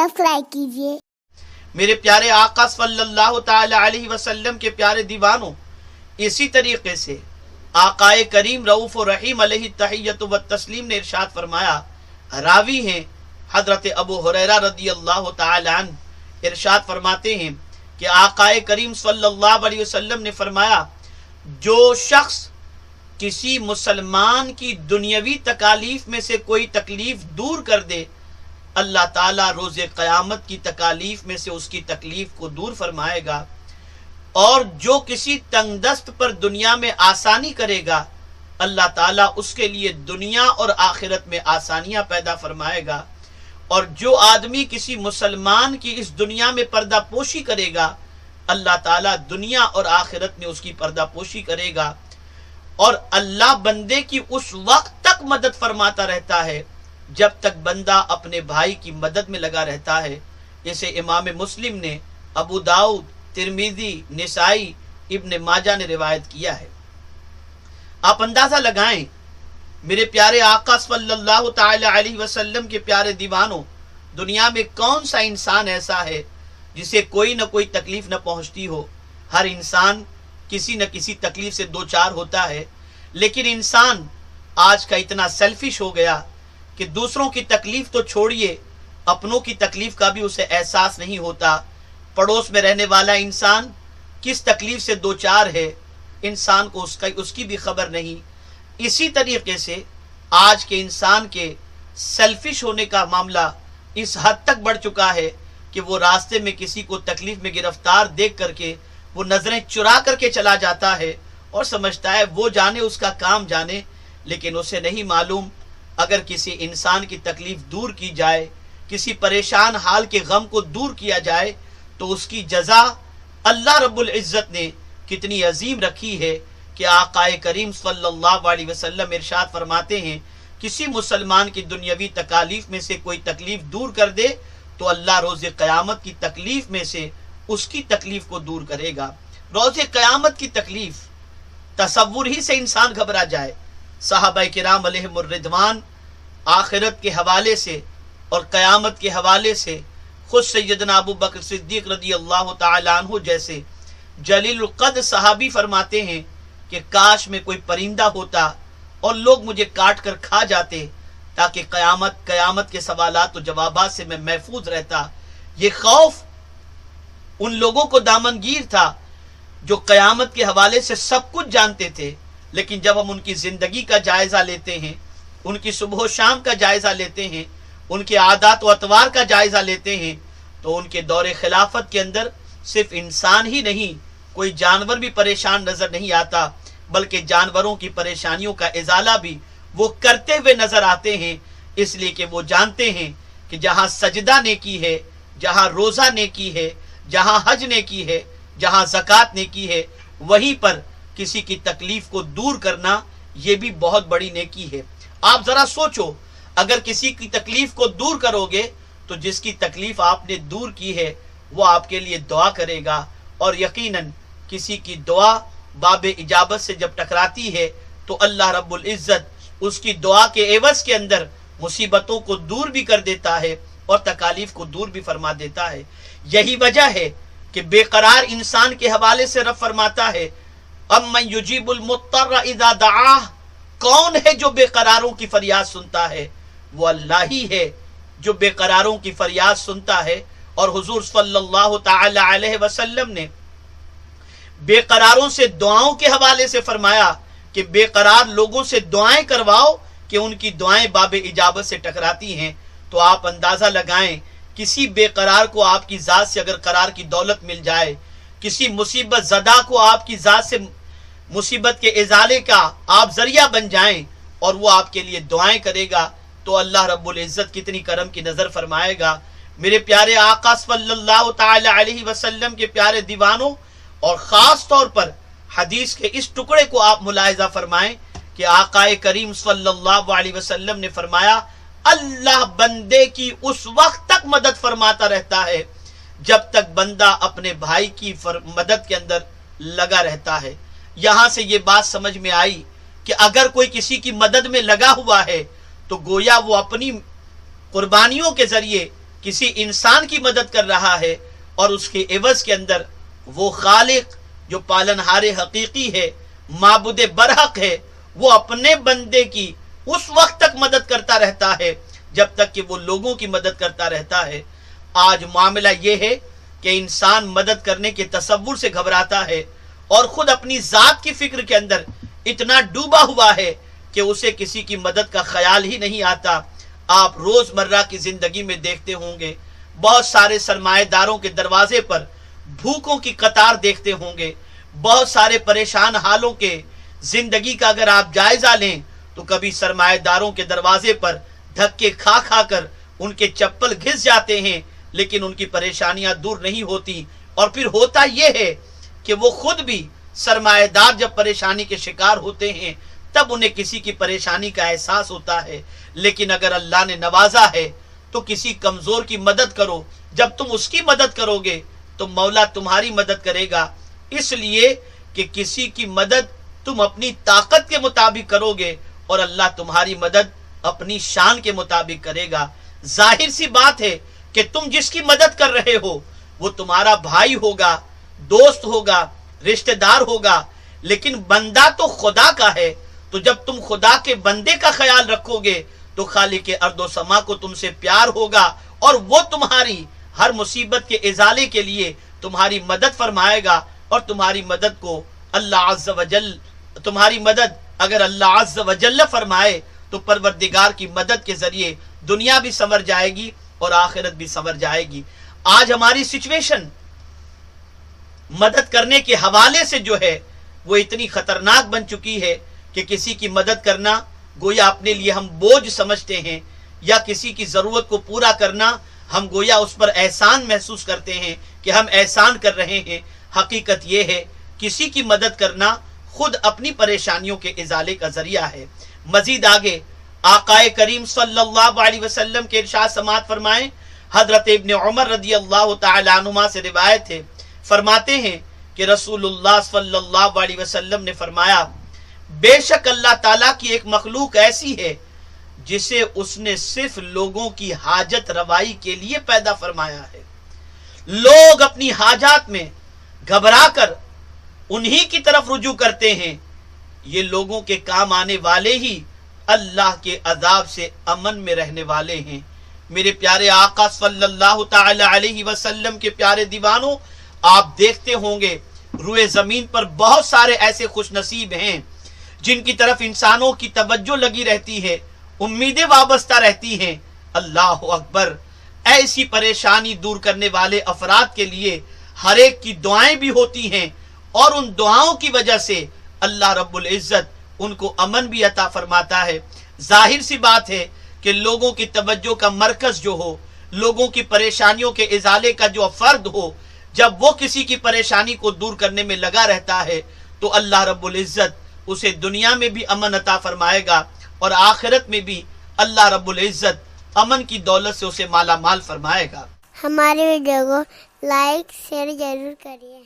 Subscribe कीजिए। मेरे प्यारे आका सल्लल्लाहु ताला अलैहि वसल्लम के प्यारे दीवानों, इसी तरीके से आकाए करीम रऊफ और रहीम अलैहि तहिय्यतु व तस्लीम ने इरशाद फरमाया, रावी हैं हजरत अबू हुरैरा रदियल्लाहु ताला अन्हु, इरशाद फरमाते हैं कि आकाए करीम सल्लल्लाहु अलैहि वसल्लम ने फरमाया, जो शख्स किसी मुसलमान की दुनियावी तकालीफ में से कोई तकलीफ दूर कर दे, अल्लाह ताला रोज़े क़यामत की तकालीफ में से उसकी तकलीफ को दूर फरमाएगा। और जो किसी तंगदस्त पर दुनिया में आसानी करेगा, अल्लाह ताला उसके लिए दुनिया और आखिरत में आसानियां पैदा फरमाएगा। और जो आदमी किसी मुसलमान की इस दुनिया में पर्दा पोशी करेगा, अल्लाह ताला दुनिया और आखिरत में उसकी पर्दा पोशी करेगा। और अल्लाह बंदे की उस वक्त तक मदद फरमाता रहता है जब तक बंदा अपने भाई की मदद में लगा रहता है। इसे इमाम मुस्लिम ने, अबू दाऊद, तिरमिजी, निसाई, इब्न माजा ने रिवायत किया है। आप अंदाजा लगाएं मेरे प्यारे आका सल्लल्लाहु ताला अलैहि वसल्लम के प्यारे दीवानों, दुनिया में कौन सा इंसान ऐसा है जिसे कोई न कोई तकलीफ न पहुंचती हो। हर इंसान किसी न किसी तकलीफ से दो चार होता है, लेकिन इंसान आज का इतना सेल्फिश हो गया कि दूसरों की तकलीफ तो छोड़िए, अपनों की तकलीफ का भी उसे एहसास नहीं होता। पड़ोस में रहने वाला इंसान किस तकलीफ से दो चार है, इंसान को उसकी भी खबर नहीं। इसी तरीके से आज के इंसान के सेल्फिश होने का मामला इस हद तक बढ़ चुका है कि वो रास्ते में किसी को तकलीफ में गिरफ्तार देख करके वो नजरें चुरा करके चला जाता है और समझता है वो जाने, उसका काम जाने। लेकिन उसे नहीं मालूम, अगर किसी इंसान की तकलीफ दूर की जाए, किसी परेशान हाल के गम को दूर किया जाए, तो उसकी जजा अल्लाह रब्बुल इज्जत ने कितनी अजीम रखी है कि आकाए करीम सल्लल्लाहु अलैहि वसल्लम इरशाद फरमाते हैं, किसी मुसलमान की दुनियावी तकालीफ में से कोई तकलीफ दूर कर दे तो अल्लाह रोज़े क़यामत की तकलीफ में से उसकी तकलीफ को दूर करेगा। रोज़े क़यामत की तकलीफ तसव्वुर ही से इंसान घबरा जाए। सहाबा किराम अलैहिमुर रिदवान आखिरत के हवाले से और क़यामत के हवाले से खुद सैयदना अबू बकर सिद्दीक़ रदियल्लाहु ताला अन्हु जैसे जलील क़द्र सहाबी फरमाते हैं कि काश में कोई परिंदा होता और लोग मुझे काट कर खा जाते, ताकि क़यामत के सवालात और जवाबात से मैं महफूज रहता। ये खौफ उन लोगों को दामनगीर था जो क़यामत के हवाले से सब कुछ जानते थे, लेकिन जब हम उनकी ज़िंदगी का जायज़ा लेते हैं, उनकी सुबह शाम का जायज़ा लेते हैं, उनके आदात व अतवार का जायज़ा लेते हैं, तो उनके दौरे खिलाफत के अंदर सिर्फ इंसान ही नहीं, कोई जानवर भी परेशान नज़र नहीं आता, बल्कि जानवरों की परेशानियों का इजाला भी वो करते हुए नज़र आते हैं। इसलिए कि वो जानते हैं कि जहाँ सजदा नेकी है, जहाँ रोज़ा नेकी है, जहाँ हज नेकी है, जहाँ ज़कात नेकी है, वहीं पर किसी की तकलीफ को दूर करना ये भी बहुत बड़ी नेकी है। आप ज़रा सोचो, अगर किसी की तकलीफ को दूर करोगे तो जिसकी तकलीफ आपने दूर की है वो आपके लिए दुआ करेगा, और यकीनन किसी की दुआ बाबे इजाबत से जब टकराती है तो अल्लाह रब्बुल इज़्ज़त उसकी दुआ के एवज़ के अंदर मुसीबतों को दूर भी कर देता है और तकालीफ को दूर भी फरमा देता है। यही वजह है कि बेकरार इंसान के हवाले से रब फरमाता है, अम्मन युजीबुल मुत्तर्र इज़ा दआह, कौन है जो बेकरारों की फरियाद सुनता है? वो अल्लाह ही है जो बेकरारों की फरियाद सुनता है। और हुजूर सल्लल्लाहु ताला अलैहि वसल्लम ने बेकरारों से दुआओं के हवाले से फरमाया कि बेकरार लोगों से दुआएं करवाओ कि उनकी दुआएं बाबे इजाबत से टकराती हैं। तो आप अंदाजा लगाएं, किसी बेकरार को आपकी ज़ात से अगर करार की दौलत मिल जाए, किसी मुसीबत ज़दा को आपकी ज़ात से मुसीबत के इजाले का आप जरिया बन जाएं और वो आपके लिए दुआएं करेगा, तो अल्लाह रब्बुल इज़्ज़त कितनी करम की नज़र फरमाएगा। मेरे प्यारे आका सल्लल्लाहु ताला अलैहि वसल्लम के प्यारे दीवानों, और ख़ास तौर पर हदीस के इस टुकड़े को आप मुलाहिज़ा फरमाएं कि आकाए करीम सल्लल्लाहु अलैहि वसल्लम ने फरमाया, अल्लाह बंदे की उस वक्त तक मदद फरमाता रहता है जब तक बंदा अपने भाई की मदद के अंदर लगा रहता है। यहाँ से ये बात समझ में आई कि अगर कोई किसी की मदद में लगा हुआ है तो गोया वो अपनी कुर्बानियों के जरिए کسی انسان کی مدد کر رہا ہے اور اس کے عوض کے اندر وہ خالق جو پالنہار حقیقی ہے، معبود برحق ہے، وہ اپنے بندے کی اس وقت تک مدد کرتا رہتا ہے جب تک کہ وہ لوگوں کی مدد کرتا رہتا ہے۔ آج معاملہ یہ ہے کہ انسان مدد کرنے کے تصور سے گھبراتا ہے اور خود اپنی ذات کی فکر کے اندر اتنا ڈوبا ہوا ہے کہ اسے کسی کی مدد کا خیال ہی نہیں آتا۔ آپ روز مرہ کی زندگی میں دیکھتے ہوں گے بہت سارے سرمایہ داروں کے دروازے پر بھوکوں کی قطار دیکھتے ہوں گے، بہت سارے پریشان حالوں کے زندگی کا اگر آپ جائزہ لیں تو کبھی سرمایہ داروں کے دروازے پر دھکے کھا کھا کر ان کے چپل گھس جاتے ہیں، لیکن ان کی پریشانیاں دور نہیں ہوتی۔ اور پھر ہوتا یہ ہے کہ وہ خود بھی سرمایہ دار جب پریشانی کے شکار ہوتے ہیں تب انہیں کسی کی پریشانی کا احساس ہوتا ہے، لیکن اگر اللہ نے نوازا ہے تو کسی کمزور کی مدد کرو۔ جب تم اس کی مدد کرو گے تو مولا تمہاری مدد کرے گا، اس لیے کہ کسی کی مدد تم اپنی طاقت کے مطابق کرو گے اور اللہ تمہاری مدد اپنی شان کے مطابق کرے گا۔ ظاہر سی بات ہے کہ تم جس کی مدد کر رہے ہو وہ تمہارا بھائی ہوگا، دوست ہوگا، رشتہ دار ہوگا، لیکن بندہ تو خدا کا ہے۔ تو جب تم خدا کے بندے کا خیال رکھو گے تو خالق ارض و سما کو تم سے پیار ہوگا اور وہ تمہاری ہر مصیبت کے ازالے کے لیے تمہاری مدد فرمائے گا، اور تمہاری مدد کو اللہ عز و جل، تمہاری مدد اگر اللہ عز و جل فرمائے تو پروردگار کی مدد کے ذریعے دنیا بھی سنور جائے گی اور آخرت بھی سنور جائے گی۔ آج ہماری سچویشن مدد کرنے کے حوالے سے جو ہے وہ اتنی خطرناک بن چکی ہے کہ کسی کی مدد کرنا گویا اپنے لیے ہم بوجھ سمجھتے ہیں، یا کسی کی ضرورت کو پورا کرنا ہم گویا اس پر احسان محسوس کرتے ہیں کہ ہم احسان کر رہے ہیں۔ حقیقت یہ ہے کسی کی مدد کرنا خود اپنی پریشانیوں کے ازالے کا ذریعہ ہے۔ مزید آگے آقائے کریم صلی اللہ علیہ وسلم کے ارشاد سماعت فرمائیں، حضرت ابن عمر رضی اللہ تعالی عنہما سے روایت ہے، فرماتے ہیں کہ رسول اللہ صلی اللہ علیہ وسلم نے فرمایا، بے شک اللہ تعالیٰ کی ایک مخلوق ایسی ہے جسے اس نے صرف لوگوں کی حاجت روائی کے لیے پیدا فرمایا ہے۔ لوگ اپنی حاجات میں گھبرا کر انہی کی طرف رجوع کرتے ہیں، یہ لوگوں کے کام آنے والے ہی اللہ کے عذاب سے امن میں رہنے والے ہیں۔ میرے پیارے آقا صلی اللہ تعالی علیہ وسلم کے پیارے دیوانوں، آپ دیکھتے ہوں گے روئے زمین پر بہت سارے ایسے خوش نصیب ہیں جن کی طرف انسانوں کی توجہ لگی رہتی ہے، امیدیں وابستہ رہتی ہیں۔ اللہ اکبر! ایسی پریشانی دور کرنے والے افراد کے لیے ہر ایک کی دعائیں بھی ہوتی ہیں، اور ان دعاؤں کی وجہ سے اللہ رب العزت ان کو امن بھی عطا فرماتا ہے۔ ظاہر سی بات ہے کہ لوگوں کی توجہ کا مرکز جو ہو، لوگوں کی پریشانیوں کے ازالے کا جو فرد ہو، جب وہ کسی کی پریشانی کو دور کرنے میں لگا رہتا ہے تو اللہ رب العزت اسے دنیا میں بھی امن عطا فرمائے گا اور آخرت میں بھی اللہ رب العزت امن کی دولت سے اسے مالا مال فرمائے گا۔ ہمارے ویڈیو کو لائک شیئر ضرور کریے۔